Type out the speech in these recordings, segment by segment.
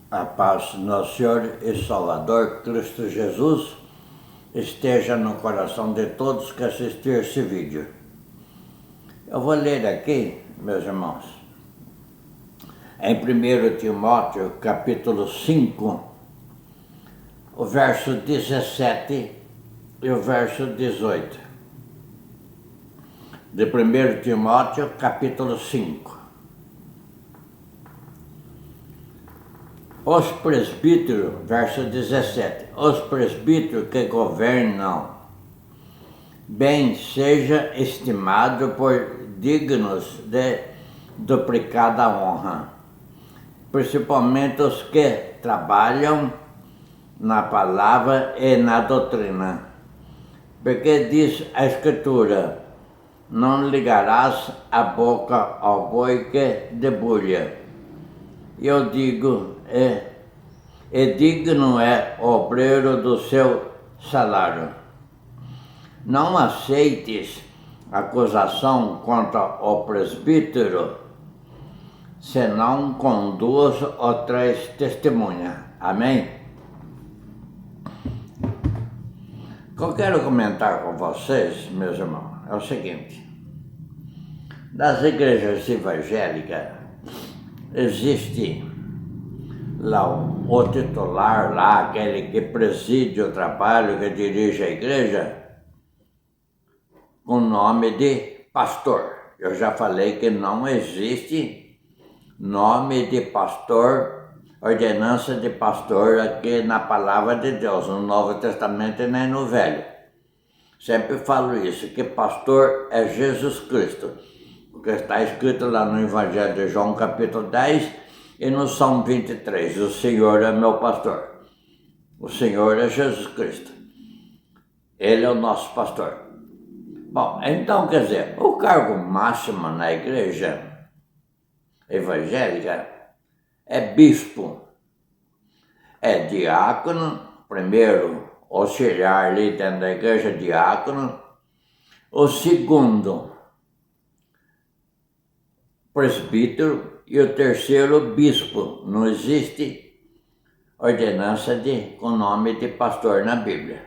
A paz do nosso Senhor e Salvador Cristo Jesus esteja no coração de todos que assistiram esse vídeo. Eu vou ler aqui, meus irmãos, em 1 Timóteo, capítulo 5, o verso 17 e o verso 18. De 1 Timóteo, capítulo 5. Os presbíteros, verso 17, os presbíteros que governam bem seja estimado por dignos de duplicada honra, principalmente os que trabalham na palavra e na doutrina, porque diz a Escritura: não ligarás a boca ao boi que debulha. E eu digo, digno é o obreiro do seu salário. Não aceites acusação contra o presbítero, senão com 2 ou 3 testemunhas. Amém? O que eu quero comentar com vocês, meus irmãos, é o seguinte: das igrejas evangélicas existe lá o titular, lá, aquele que preside o trabalho, que dirige a igreja, com o nome de pastor. Eu já falei que não existe nome de pastor, ordenança de pastor aqui na palavra de Deus, no Novo Testamento e nem no Velho. Sempre falo isso, que pastor é Jesus Cristo, porque está escrito lá no Evangelho de João, capítulo 10, e no Salmo 23, o Senhor é meu pastor. O Senhor é Jesus Cristo. Ele é o nosso pastor. Bom, então, quer dizer, o cargo máximo na igreja evangélica é bispo. É diácono, primeiro auxiliar ali dentro da igreja, diácono. O segundo, presbítero, e o terceiro, bispo. Não existe ordenança com nome de pastor na Bíblia.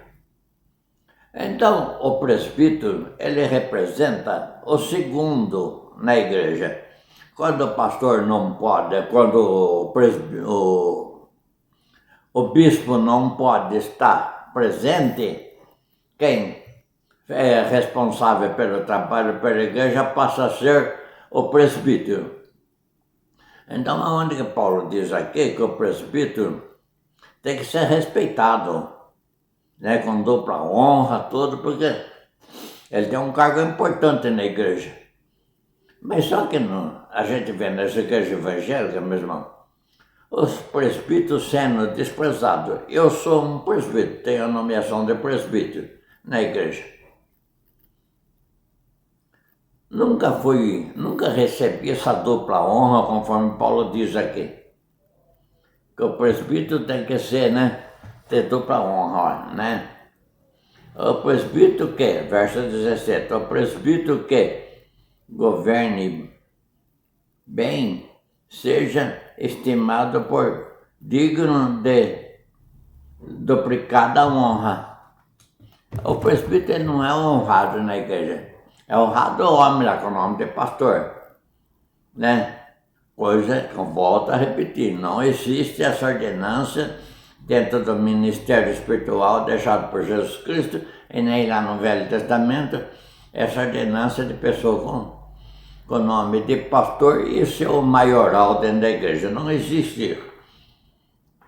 Então, o presbítero, ele representa o segundo na igreja. Quando o pastor não pode, quando o bispo não pode estar presente, quem é responsável pelo trabalho pela igreja passa a ser o presbítero. Então, aonde que Paulo diz aqui que o presbítero tem que ser respeitado, né, com dupla honra, tudo, porque ele tem um cargo importante na igreja. Mas só que não, a gente vê nas igrejas evangélicas, meu irmão, os presbíteros sendo desprezados. Eu sou um presbítero, tenho a nomeação de presbítero na igreja. Nunca recebi essa dupla honra, conforme Paulo diz aqui. Que o presbítero tem que ser, né, ter dupla honra, né? O presbítero que, verso 17, o presbítero que governe bem, seja estimado por digno de duplicada honra. O presbítero não é honrado na igreja. É honrado o homem lá com o nome de pastor, né? Coisa que eu volto a repetir, não existe essa ordenança dentro do ministério espiritual deixado por Jesus Cristo e nem lá no Velho Testamento, essa ordenança de pessoa com o nome de pastor e seu maioral dentro da igreja. Não existe.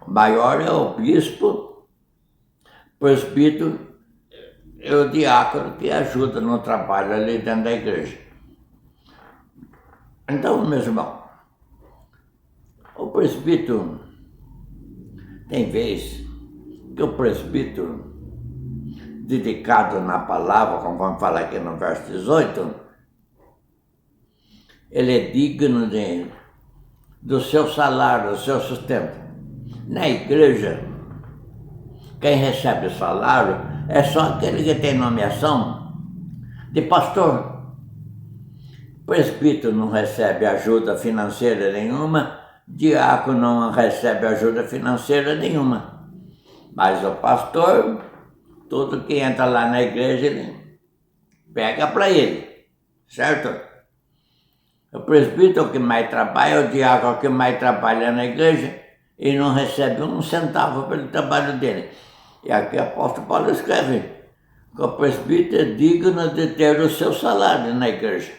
O maior é o bispo, presbítero, e o diácono que ajuda no trabalho ali dentro da igreja. Então, meus irmãos, o presbítero, tem vez que o presbítero, dedicado na palavra, conforme fala aqui no verso 18, ele é digno do seu salário, do seu sustento. Na igreja, quem recebe o salário é só aquele que tem nomeação de pastor. O presbítero não recebe ajuda financeira nenhuma diácono não recebe ajuda financeira nenhuma. Mas o pastor, tudo que entra lá na igreja, ele pega para ele, certo? O presbítero que mais trabalha, o diácono que mais trabalha na igreja, e não recebe um centavo pelo trabalho dele. E aqui o apóstolo Paulo escreve que o presbítero é digno de ter o seu salário na igreja.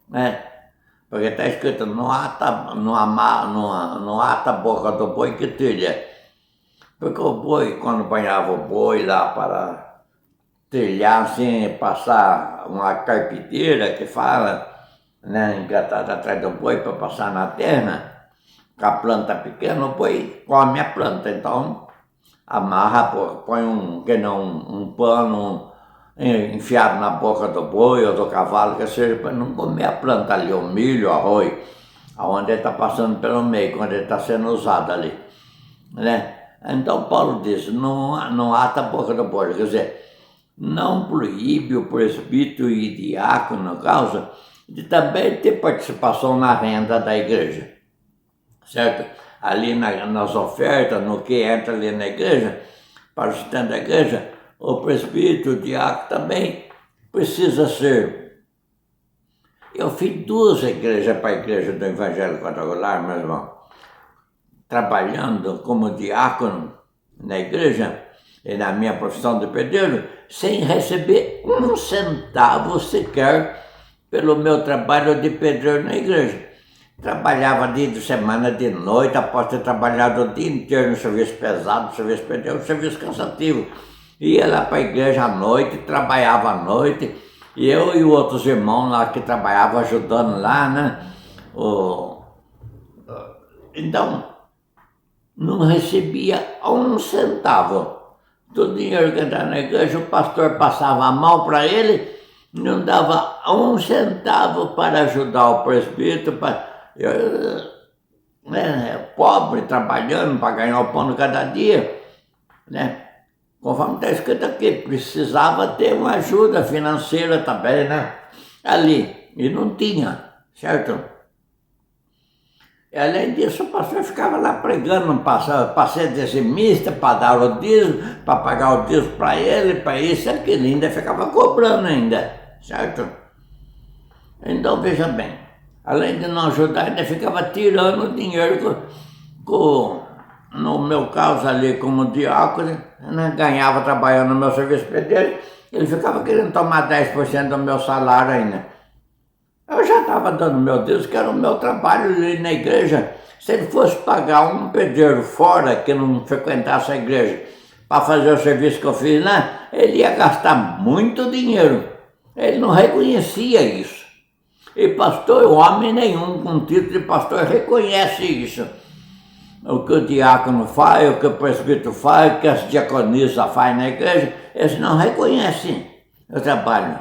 Né? Porque está escrito, não ata a boca do boi que trilha. Porque o boi, quando banhava o boi lá para trilhar, assim, passar uma carpiteira que fala, né, engatada atrás do boi para passar na terra, com a planta pequena, o boi come a planta, então amarra, põe um pano enfiado na boca do boi ou do cavalo, que seja, para não comer a planta ali, o milho, o arroz, onde ele está passando pelo meio, quando ele está sendo usado ali, né? Então Paulo diz, não ata a boca do boi, quer dizer, não proíbe o presbítero e diácono, causa de também ter participação na renda da igreja, certo? Ali nas ofertas, no que entra ali na igreja, para o sustento da igreja, o presbítero, o diácono também precisa ser. Eu fiz 2 igrejas para a igreja do Evangelho Quadrangular, meu irmão, trabalhando como diácono na igreja e na minha profissão de pedreiro, sem receber um centavo sequer pelo meu trabalho de pedreiro na igreja. Trabalhava dia de semana, de noite, após ter trabalhado o dia inteiro no serviço pesado, no serviço pedreiro, no serviço cansativo. Ia lá para a igreja à noite, trabalhava à noite, e eu e outros irmãos lá que trabalhavam ajudando lá, né? Então, não recebia um centavo do dinheiro que entrava na igreja. O pastor passava a mão para ele, não dava um centavo para ajudar o presbítero, pobre, trabalhando para ganhar o pão de cada dia, né? Conforme está escrito aqui, precisava ter uma ajuda financeira também, né? Ali, e não tinha, certo? E além disso, o pastor ficava lá pregando, para ser dizimista, para dar o dízimo, para pagar o dízimo para ele, para isso e aquilo, ainda ficava cobrando ainda, certo? Então, veja bem, além de não ajudar, ainda ficava tirando o dinheiro no meu caso ali como diácono, né, ganhava trabalhando no meu serviço pedreiro, ele ficava querendo tomar 10% do meu salário ainda. Eu já estava dando, meu Deus, que era o meu trabalho ali na igreja. Se ele fosse pagar um pedreiro fora que não frequentasse a igreja para fazer o serviço que eu fiz lá, ele ia gastar muito dinheiro. Ele não reconhecia isso. E pastor, homem nenhum com título de pastor reconhece isso. O que o diácono faz, o que o presbítero faz, o que as diaconisas fazem na igreja, eles não reconhecem o trabalho.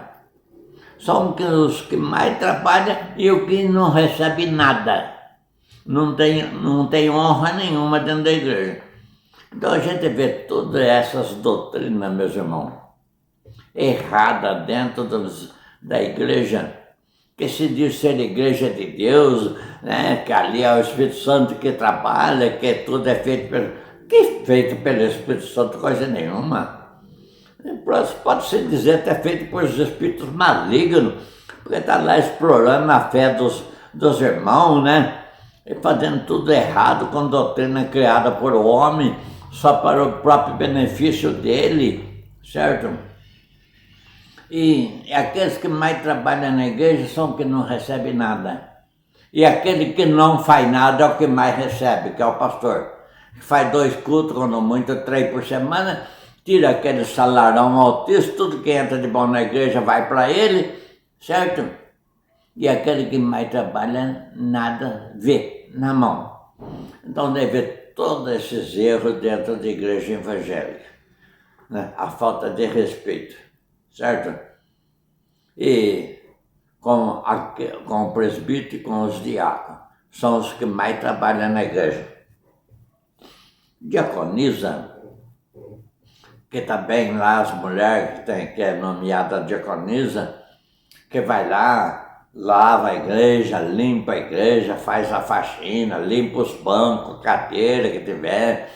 São os que mais trabalham e os que não recebem nada. Não tem honra nenhuma dentro da igreja. Então a gente vê todas essas doutrinas, meus irmãos, erradas dentro da igreja, que se diz ser igreja de Deus, né? Que ali é o Espírito Santo que trabalha, que tudo é feito pelo Espírito Santo, coisa nenhuma. Pode-se dizer até feito por espíritos malignos, porque está lá explorando a fé dos irmãos, né? E fazendo tudo errado com doutrina criada por o homem, só para o próprio benefício dele, certo? E aqueles que mais trabalham na igreja são os que não recebem nada. E aquele que não faz nada é o que mais recebe, que é o pastor. Que faz 2 cultos, quando muito 3 por semana, tira aquele salarão altíssimo, tudo que entra de bom na igreja vai para ele, certo? E aquele que mais trabalha, nada vê na mão. Então deve ver todos esses erros dentro da igreja evangélica, né? A falta de respeito, certo? E com o presbítero e com os diáconos, são os que mais trabalham na igreja. Diaconisa, que também lá as mulheres que é nomeada diaconisa, que vai lá lava a igreja, limpa a igreja, faz a faxina, limpa os bancos, cadeira que tiver,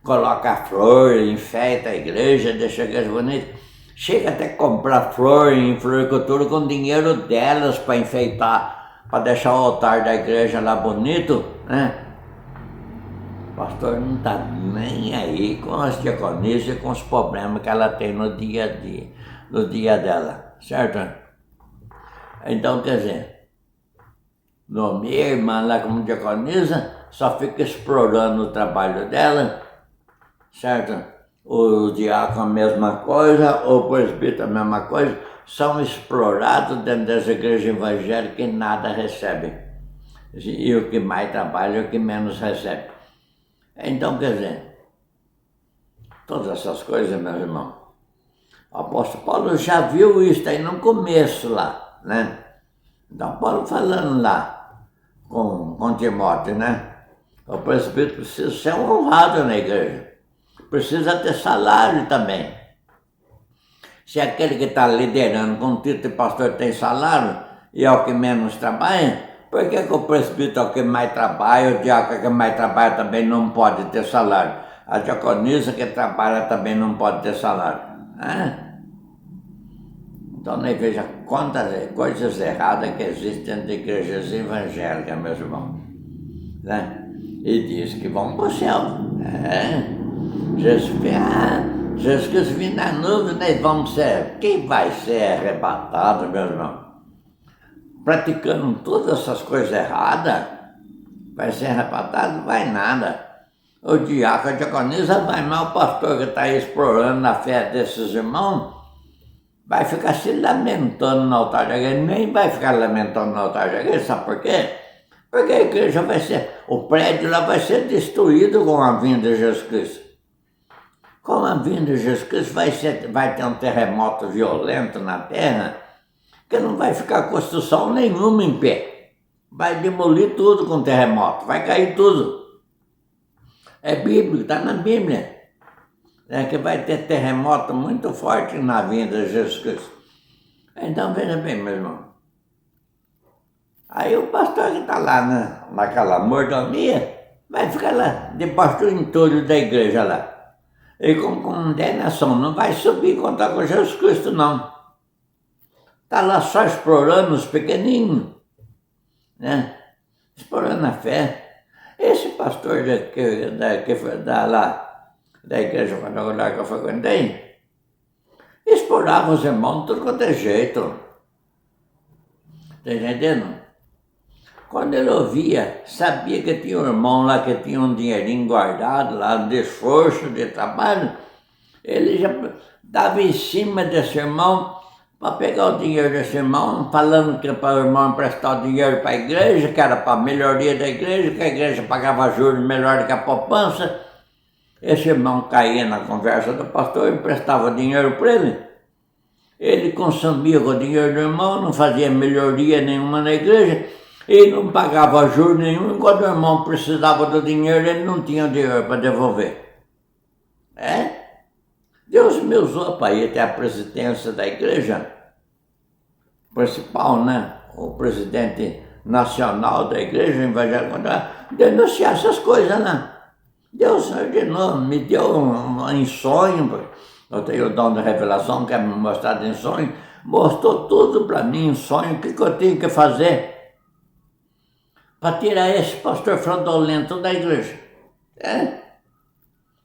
coloca flor, enfeita a igreja, deixa a igreja bonita. Chega até comprar flor em floricultura com dinheiro delas para enfeitar, para deixar o altar da igreja lá bonito, né? O pastor não está nem aí com as diaconisas e com os problemas que ela tem no dia a dia, no dia dela, certo? Então, quer dizer, minha irmã lá como diaconisa só fica explorando o trabalho dela, certo? O diácono a mesma coisa, o presbítero a mesma coisa, são explorados dentro das igrejas evangélicas e nada recebem. E o que mais trabalha é o que menos recebe. Então, quer dizer, todas essas coisas, meus irmãos, o apóstolo Paulo já viu isso aí no começo lá, né? Então, Paulo falando lá com Timóteo, né? O presbítero precisa ser honrado na igreja. Precisa ter salário também. Se aquele que está liderando com o título de pastor tem salário e é o que menos trabalha, por que o presbítero é o que mais trabalha, o diácono que mais trabalha também não pode ter salário? A diaconisa que trabalha também não pode ter salário. Né? Então, nem veja quantas coisas erradas que existem dentro de igrejas evangélicas, meus irmãos. Né? E diz que vão para o céu. Jesus Cristo vir na nuvem, nós vamos ser. Quem vai ser arrebatado, meu irmão? Praticando todas essas coisas erradas, vai ser arrebatado? Não vai nada. O diácono, a diaconisa vai, mas o pastor que está aí explorando a fé desses irmãos vai ficar se lamentando no altar da igreja, nem vai ficar lamentando no altar da igreja, sabe por quê? Porque a igreja vai ser, o prédio lá vai ser destruído com a vinda de Jesus Cristo. Com a vinda de Jesus Cristo vai ter um terremoto violento na terra, que não vai ficar construção nenhuma em pé. Vai demolir tudo com terremoto, vai cair tudo. É bíblico, está na Bíblia. É que vai ter terremoto muito forte na vinda de Jesus Cristo. Então, veja bem, meu irmão. Aí o pastor que está lá naquela mordomia, vai ficar lá, debaixo do entulho da igreja lá. E com condenação, não vai subir e contar com Jesus Cristo, não. Está lá só explorando os pequenininhos, né? Explorando a fé. Esse pastor da igreja quadrangular que eu frequentei, explorava os irmãos de tudo quanto é jeito. Está entendendo? Quando ele ouvia, sabia que tinha um irmão lá que tinha um dinheirinho guardado lá de esforço, de trabalho, ele já dava em cima desse irmão para pegar o dinheiro desse irmão, falando que para o irmão emprestar o dinheiro para a igreja, que era para a melhoria da igreja, que a igreja pagava juros melhor do que a poupança. Esse irmão caía na conversa do pastor, emprestava dinheiro para ele. Ele consumia com o dinheiro do irmão, não fazia melhoria nenhuma na igreja, e não pagava juros nenhum. Enquanto o irmão precisava do dinheiro, ele não tinha dinheiro para devolver. Deus me usou para ir até a presidência da igreja principal, né? O presidente nacional da igreja evangélica, denunciar essas coisas, né? Deus ordenou, me deu em sonho, eu tenho o dom da revelação, quer me mostrar em sonho, mostrou tudo para mim em sonho, o que eu tinha que fazer para tirar esse pastor fraudulento da igreja.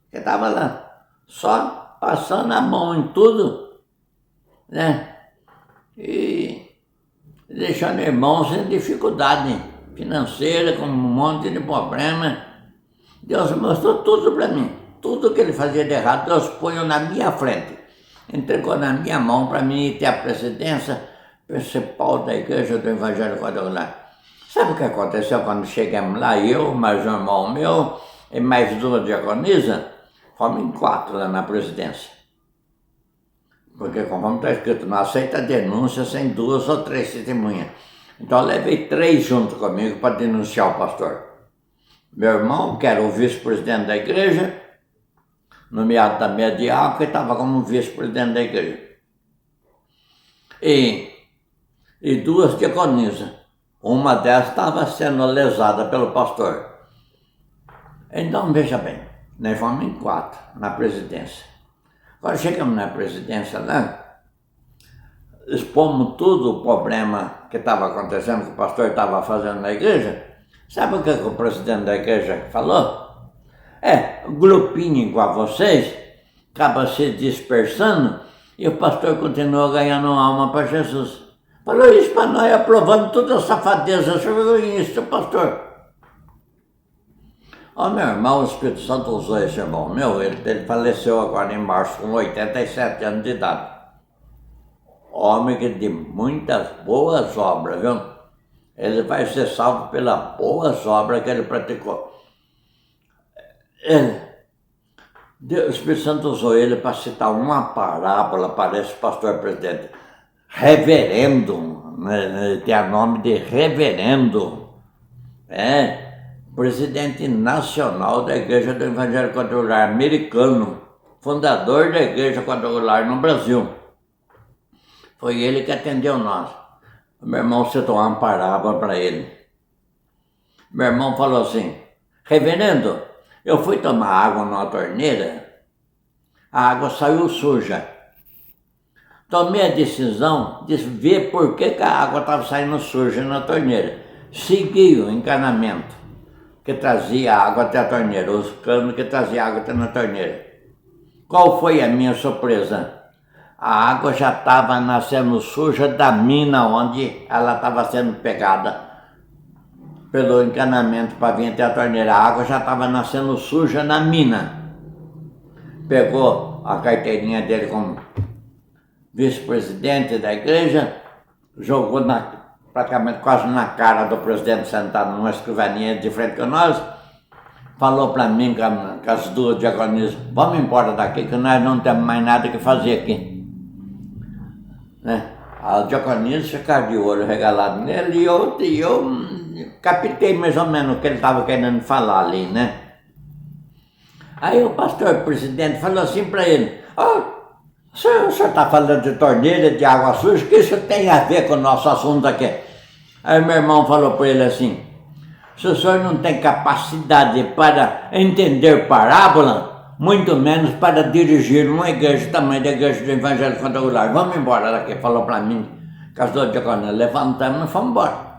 Que estava lá, só passando a mão em tudo, né? E deixando irmãos em dificuldade financeira, com um monte de problema. Deus mostrou tudo para mim. Tudo que ele fazia de errado, Deus põe na minha frente. Entregou na minha mão para mim ter a presidência principal da igreja do Evangelho Quadrangular. Sabe o que aconteceu quando chegamos lá? Eu, mais um irmão meu e mais duas diaconisas, fomos em 4 lá na presidência. Porque, conforme está escrito, não aceita denúncia sem 2 ou 3 testemunhas. Então eu levei 3 junto comigo para denunciar o pastor. Meu irmão, que era o vice-presidente da igreja, nomeado também diácono, que estava como vice-presidente da igreja. E e 2 diaconisas. Uma delas estava sendo lesada pelo pastor. Então, veja bem, nós fomos em 4 na presidência. Quando chegamos na presidência lá, expomos tudo o problema que estava acontecendo, que o pastor estava fazendo na igreja. Sabe o que o presidente da igreja falou? Grupinho igual vocês, acaba se dispersando e o pastor continua ganhando alma para Jesus. Falou isso para nós, aprovando toda a safadeza. Você viu isso, pastor? Meu irmão, o Espírito Santo usou esse irmão meu, ele faleceu agora em março com 87 anos de idade. Homem que de muitas boas obras, viu? Ele vai ser salvo pelas boas obras que ele praticou. O Espírito Santo usou ele para citar uma parábola para esse pastor presidente. Reverendo, né? Tem o nome de reverendo. Presidente nacional da Igreja do Evangelho Quadrangular americano, fundador da Igreja Quadrangular no Brasil. Foi ele que atendeu nós. O meu irmão citou uma parábola para ele. Meu irmão falou assim: reverendo, eu fui tomar água numa torneira, a água saiu suja. Tomei a decisão de ver por que a água estava saindo suja na torneira. Segui o encanamento que trazia água até a torneira, os canos que traziam água até na torneira. Qual foi a minha surpresa? A água já estava nascendo suja da mina onde ela estava sendo pegada pelo encanamento para vir até a torneira. A água já estava nascendo suja na mina. Pegou a carteirinha dele como vice-presidente da igreja, jogou praticamente quase na cara do presidente sentado numa escrivaninha de frente com nós, falou para mim com as 2 diaconisas: vamos embora daqui que nós não temos mais nada que fazer aqui. As diaconisas ficaram de olho regalado nele e eu captei mais ou menos o que ele estava querendo falar ali, né? Aí o pastor presidente falou assim para ele: o senhor está falando de torneira, de água suja, o que isso tem a ver com o nosso assunto aqui? Aí meu irmão falou para ele assim: se o senhor não tem capacidade para entender parábola, muito menos para dirigir uma igreja do tamanho da Igreja do Evangelho Quadrangular, vamos embora daqui. Falou para mim, com as 2 diaconisas, levantamos e fomos embora.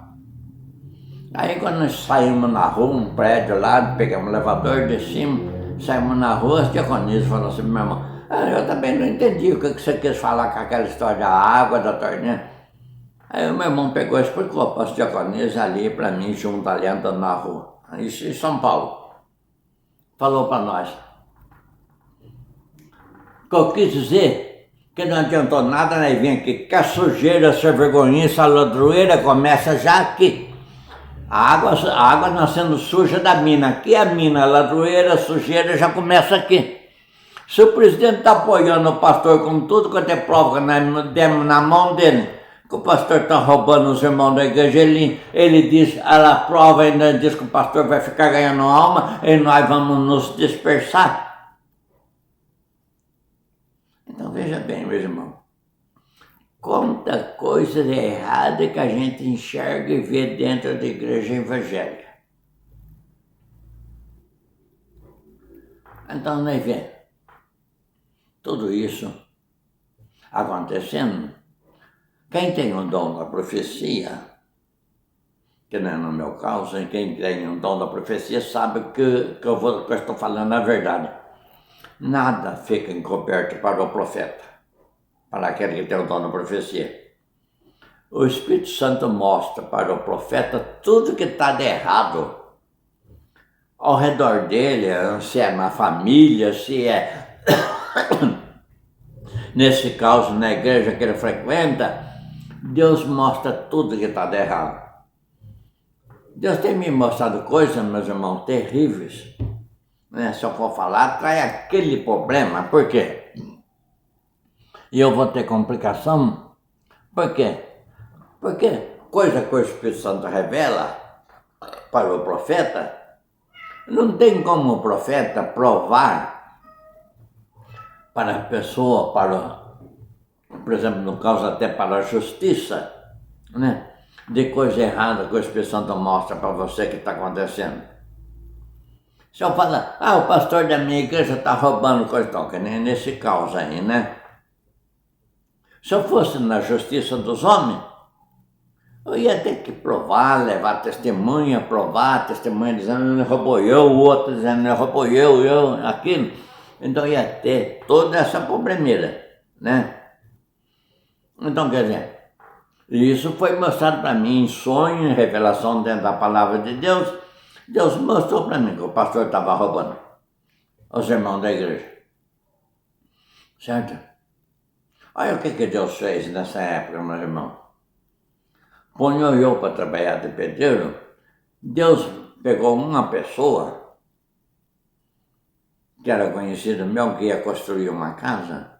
Aí quando nós saímos na rua, um prédio lá, pegamos o elevador, descemos, saímos na rua, as diaconisas falaram assim: meu irmão, eu também não entendi o que você quis falar com aquela história da água, da torneira. Aí o meu irmão pegou e explicou para as diaconisas ali, para mim, junto ali, andando na rua. Isso em São Paulo. Falou para nós. O que eu quis dizer, que não adiantou nada, né? Vem aqui, que a sujeira, a vergonhice, a ladroeira começa já aqui. A água nascendo suja da mina. Aqui a mina, a ladroeira, a sujeira já começa aqui. Se o presidente está apoiando o pastor com tudo quanto é prova que nós demos na mão dele, que o pastor está roubando os irmãos da igreja, ele diz, ela aprova, ainda diz que o pastor vai ficar ganhando alma e nós vamos nos dispersar. Então veja bem, meus irmãos, quanta coisa errada que a gente enxerga e vê dentro da igreja evangélica. Então nós vemos tudo isso acontecendo. Quem tem um dom da profecia, que não é no meu caso, quem tem um dom da profecia sabe que eu estou falando a verdade. Nada fica encoberto para o profeta, para aquele que tem o dom da profecia. O Espírito Santo mostra para o profeta tudo que está de errado ao redor dele, se é na família, se é nesse caso na igreja que ele frequenta. Deus mostra tudo que está de errado. Deus tem me mostrado coisas, meus irmãos, terríveis. Se eu for falar, traz aquele problema. Por quê? E eu vou ter complicação. Por quê? Porque coisa que o Espírito Santo revela para o profeta, não tem como o profeta provar para a pessoa, por exemplo, no caso até para a justiça, né? De coisa errada que o Espírito Santo mostra para você que está acontecendo. Se eu falar, o pastor da minha igreja está roubando coisa, então, que nem nesse caos aí, né? Se eu fosse na justiça dos homens, eu ia ter que provar, levar testemunha, provar, testemunha dizendo ele roubou eu, o outro dizendo ele roubou eu, aquilo. Então ia ter toda essa problemeira, né? Então, quer dizer, isso foi mostrado para mim em sonho, em revelação dentro da palavra de Deus. Deus mostrou para mim que o pastor estava roubando os irmãos da igreja. Certo? Olha o que Deus fez nessa época, meus irmãos. Ponho eu para trabalhar de pedreiro, Deus pegou uma pessoa que era conhecido meu, que ia construir uma casa,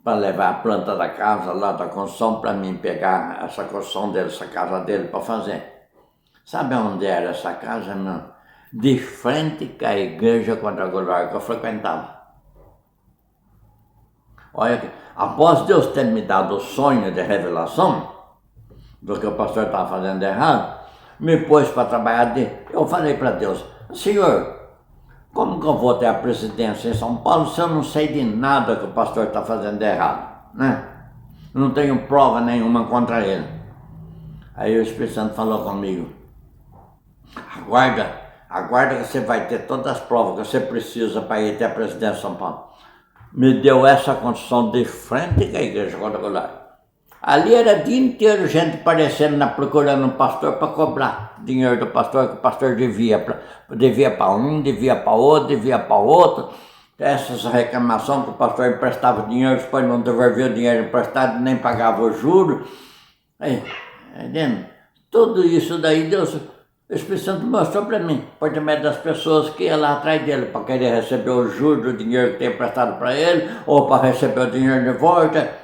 para levar a planta da casa lá da construção, para mim pegar essa construção dele, essa casa dele para fazer. Sabe onde era essa casa, meu? De frente com a igreja quadrangular que eu frequentava. Olha, após Deus ter me dado o sonho de revelação do que o pastor estava fazendo errado, me pôs para trabalhar eu falei para Deus, Senhor, como que eu vou ter a presidência em São Paulo se eu não sei de nada que o pastor está fazendo errado, né? Não tenho prova nenhuma contra ele. Aí o Espírito Santo falou comigo, aguarda que você vai ter todas as provas que você precisa para ir até a presidência de São Paulo. Me deu essa construção de frente com a igreja quadrangular. Ali era o dia inteiro gente aparecendo procurando um pastor para cobrar dinheiro do pastor, que o pastor devia para um, devia para outro, devia para outro. Essas reclamações que o pastor emprestava dinheiro, depois não devolvia o dinheiro emprestado, nem pagava o juro. Entendendo? Tudo isso daí Deus, o Espírito Santo mostrou para mim, por intermédio das pessoas que iam lá atrás dele para querer receber o juro do dinheiro que tem emprestado para ele, ou para receber o dinheiro de volta.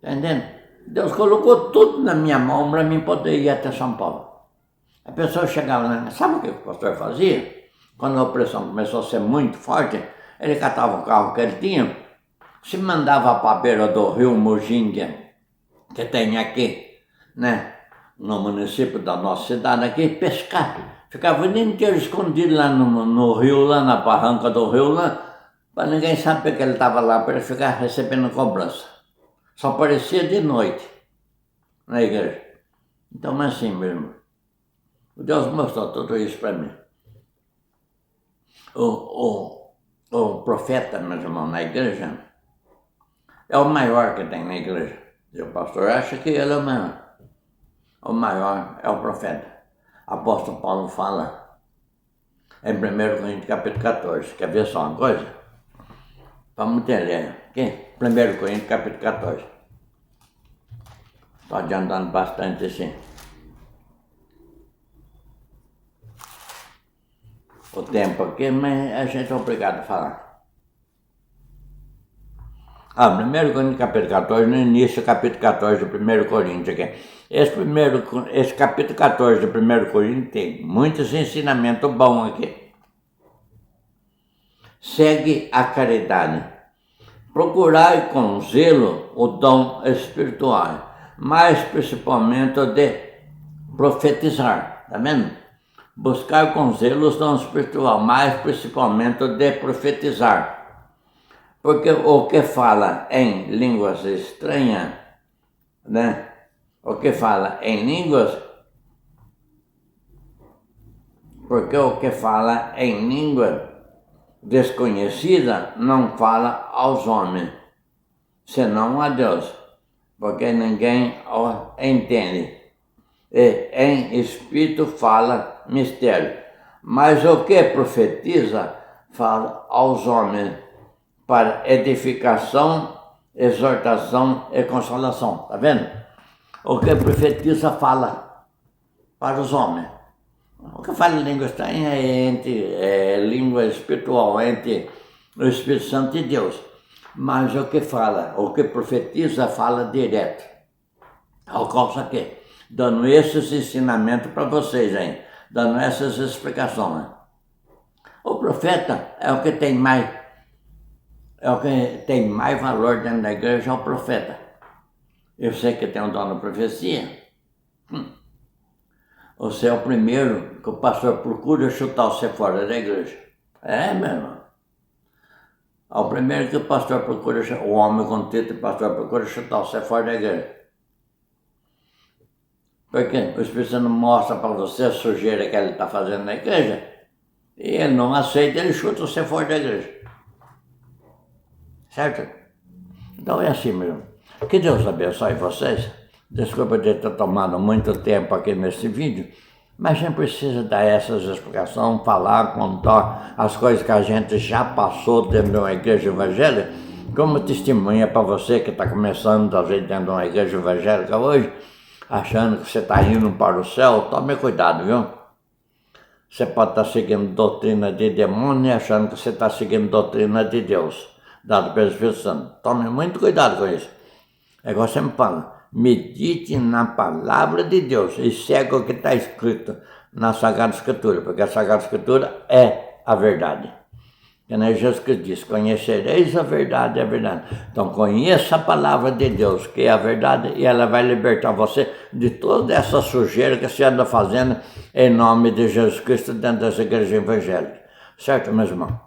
Entendendo? Deus colocou tudo na minha mão para mim poder ir até São Paulo. A pessoa chegava lá, sabe o que o pastor fazia? Quando a opressão começou a ser muito forte, ele catava o carro que ele tinha, se mandava para a beira do rio Mojinga, que tem aqui, né? No município da nossa cidade aqui, pescar. Ficava o dia inteiro escondido lá no rio, lá na barranca do rio, lá, para ninguém saber que ele estava lá, para ele ficar recebendo cobrança. Só aparecia de noite na igreja. Então, assim, meu irmão, Deus mostrou tudo isso para mim. O profeta, meus irmãos, na igreja, é o maior que tem na igreja. E o pastor acha que ele é o maior. O maior é o profeta. Apóstolo Paulo fala em 1 Coríntios capítulo 14. Quer ver só uma coisa? Vamos entender. Aqui, 1 Coríntios capítulo 14. Estou adiantando bastante assim. O tempo aqui, mas a gente é obrigado a falar. 1 Coríntios capítulo 14, no início, capítulo 14 do 1 Coríntios aqui. Esse capítulo 14 do 1 Coríntios tem muitos ensinamentos bons aqui. Segue a caridade. Procurai com zelo o dom espiritual, mais principalmente o de profetizar, tá vendo? Buscar com zelo o dom espiritual, mais principalmente o de profetizar. Porque o que fala em línguas estranhas, né? O que fala em línguas, porque o que fala em língua desconhecida não fala aos homens, senão a Deus, porque ninguém o entende. E em espírito fala mistério, mas o que profetiza fala aos homens, para edificação, exortação e consolação. Tá vendo? O que profetiza fala para os homens. O que fala em língua estranha é língua espiritual, entre o Espírito Santo e Deus. Mas o que profetiza fala direto. Ao causa aqui, dando esses ensinamentos para vocês aí, dando essas explicações. O profeta é o que tem mais valor dentro da igreja, é o profeta. Eu sei que tem um dom na profecia. Você é o primeiro que o pastor procura chutar você fora da igreja. É, meu irmão. É o primeiro que o pastor procura, o homem com título, o pastor procura chutar você fora da igreja. Porque o Espírito Santo mostra para você a sujeira que ele está fazendo na igreja e ele não aceita, ele chuta você fora da igreja. Certo? Então é assim mesmo. Que Deus abençoe vocês. Desculpa de ter tomado muito tempo aqui nesse vídeo, mas a gente precisa dar essas explicações, falar, contar as coisas que a gente já passou dentro de uma igreja evangélica, como testemunha para você que está começando a ver dentro de uma igreja evangélica hoje, achando que você está indo para o céu. Tome cuidado, viu? Você pode estar seguindo doutrina de demônio e achando que você está seguindo doutrina de Deus, dado pelo Espírito Santo. Tome muito cuidado com isso. É igual você me fala, medite na palavra de Deus e segue o que está escrito na Sagrada Escritura, porque a Sagrada Escritura é a verdade. Que nem Jesus Cristo diz, conhecereis a verdade, é a verdade. Então conheça a palavra de Deus, que é a verdade, e ela vai libertar você de toda essa sujeira que você anda fazendo em nome de Jesus Cristo dentro dessa igreja evangélica. Certo, meu irmão?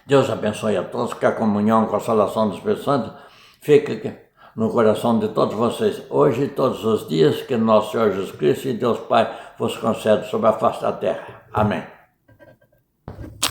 Deus abençoe a todos, que a comunhão, a consolação do Espírito Santo fique no coração de todos vocês, hoje e todos os dias, que nosso Senhor Jesus Cristo e Deus Pai vos conceda sobre a face da terra. Amém.